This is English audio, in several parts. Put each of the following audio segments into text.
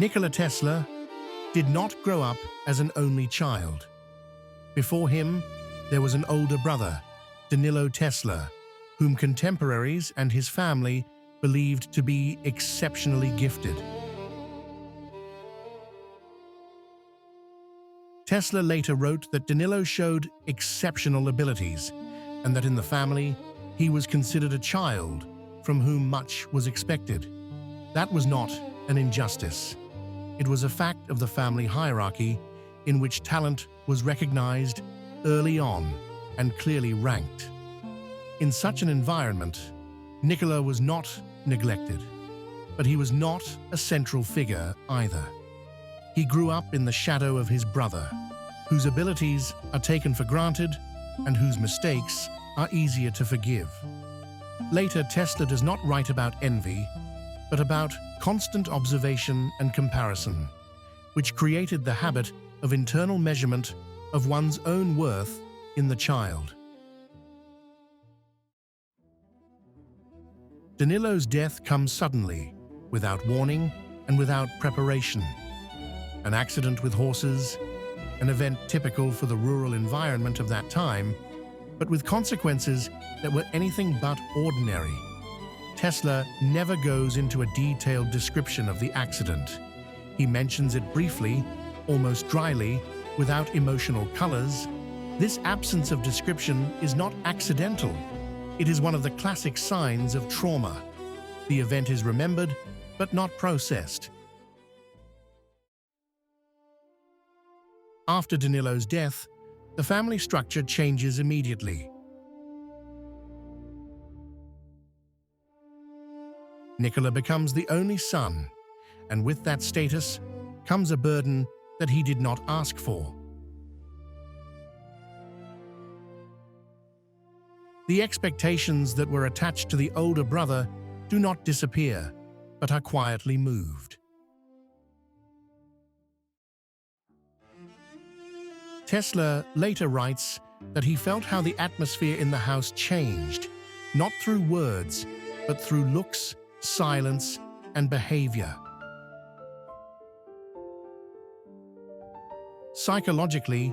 Nikola Tesla did not grow up as an only child. Before him, there was an older brother, Danilo Tesla, whom contemporaries and his family believed to be exceptionally gifted. Tesla later wrote that Danilo showed exceptional abilities and that in the family, he was considered a child from whom much was expected. That was not an injustice. It was a fact of the family hierarchy in which talent was recognized early on and clearly ranked. In such an environment, Nikola was not neglected, but he was not a central figure either. He grew up in the shadow of his brother, whose abilities are taken for granted and whose mistakes are easier to forgive. Later, Tesla does not write about envy, but about constant observation and comparison, which created the habit of internal measurement of one's own worth in the child. Danilo's death comes suddenly, without warning and without preparation. An accident with horses, an event typical for the rural environment of that time, but with consequences that were anything but ordinary. Tesla never goes into a detailed description of the accident. He mentions it briefly, almost dryly, without emotional colors. This absence of description is not accidental. It is one of the classic signs of trauma. The event is remembered, but not processed. After Danilo's death, the family structure changes immediately. Nikola becomes the only son, and with that status comes a burden that he did not ask for. The expectations that were attached to the older brother do not disappear, but are quietly moved. Tesla later writes that he felt how the atmosphere in the house changed, not through words, but through looks, silence, and behavior. Psychologically,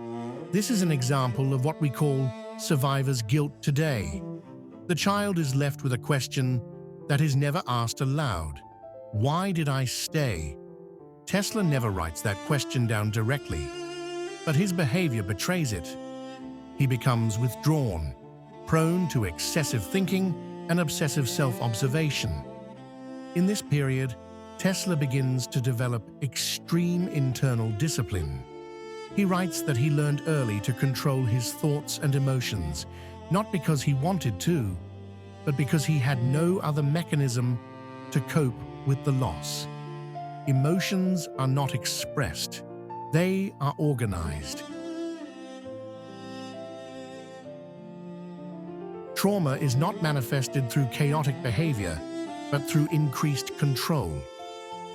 this is an example of what we call survivor's guilt today. The child is left with a question that is never asked aloud. Why did I stay? Tesla never writes that question down directly, but his behavior betrays it. He becomes withdrawn, prone to excessive thinking and obsessive self-observation. In this period, Tesla begins to develop extreme internal discipline. He writes that he learned early to control his thoughts and emotions, not because he wanted to, but because he had no other mechanism to cope with the loss. Emotions are not expressed. They are organized. Trauma is not manifested through chaotic behavior, but through increased control.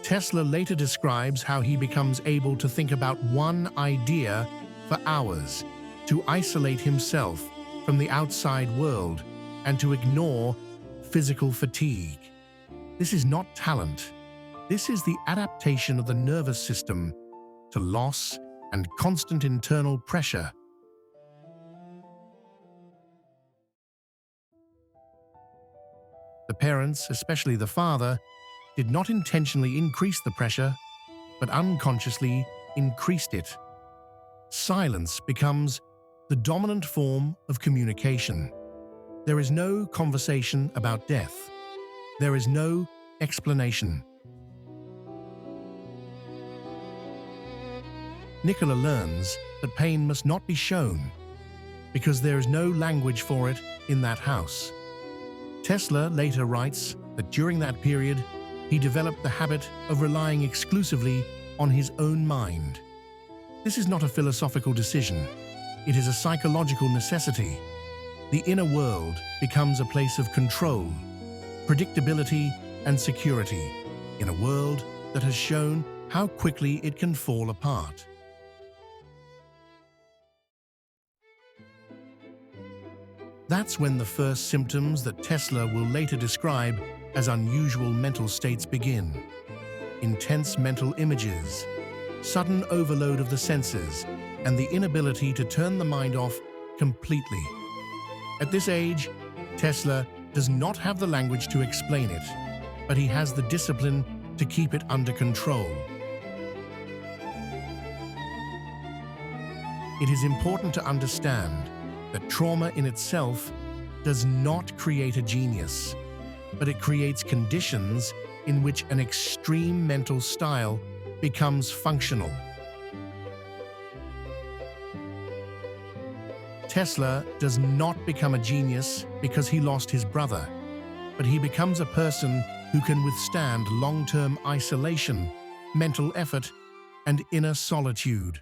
Tesla later describes how he becomes able to think about one idea for hours, to isolate himself from the outside world, and to ignore physical fatigue. This is not talent. This is the adaptation of the nervous system to loss and constant internal pressure. The parents, especially the father, did not intentionally increase the pressure, but unconsciously increased it. Silence becomes the dominant form of communication. There is no conversation about death. There is no explanation. Nikola learns that pain must not be shown, because there is no language for it in that house. Tesla later writes that during that period, he developed the habit of relying exclusively on his own mind. This is not a philosophical decision. It is a psychological necessity. The inner world becomes a place of control, predictability, and security in a world that has shown how quickly it can fall apart. That's when the first symptoms that Tesla will later describe as unusual mental states begin. intense mental images, sudden overload of the senses, and the inability to turn the mind off completely. At this age, Tesla does not have the language to explain it, but he has the discipline to keep it under control. It is important to understand that trauma in itself does not create a genius, but it creates conditions in which an extreme mental style becomes functional. Tesla does not become a genius because he lost his brother, but he becomes a person who can withstand long-term isolation, mental effort, and inner solitude.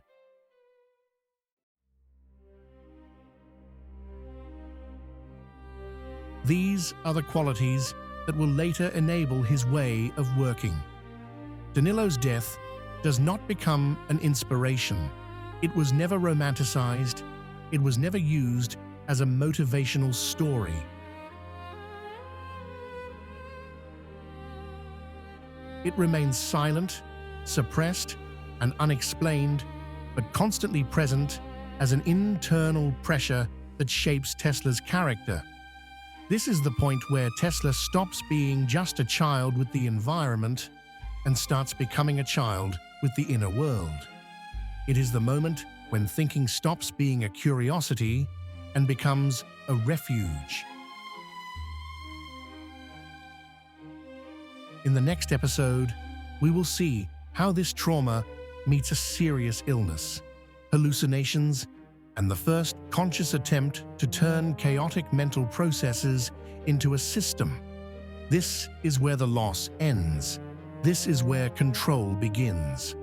These are the qualities that will later enable his way of working. Danilo's death does not become an inspiration. It was never romanticized. It was never used as a motivational story. It remains silent, suppressed, and unexplained, but constantly present as an internal pressure that shapes Tesla's character. This is the point where Tesla stops being just a child with the environment and starts becoming a child with the inner world. It is the moment when thinking stops being a curiosity and becomes a refuge. In the next episode, we will see how this trauma meets a serious illness, hallucinations, and the first conscious attempt to turn chaotic mental processes into a system. This is where the loss ends. This is where control begins.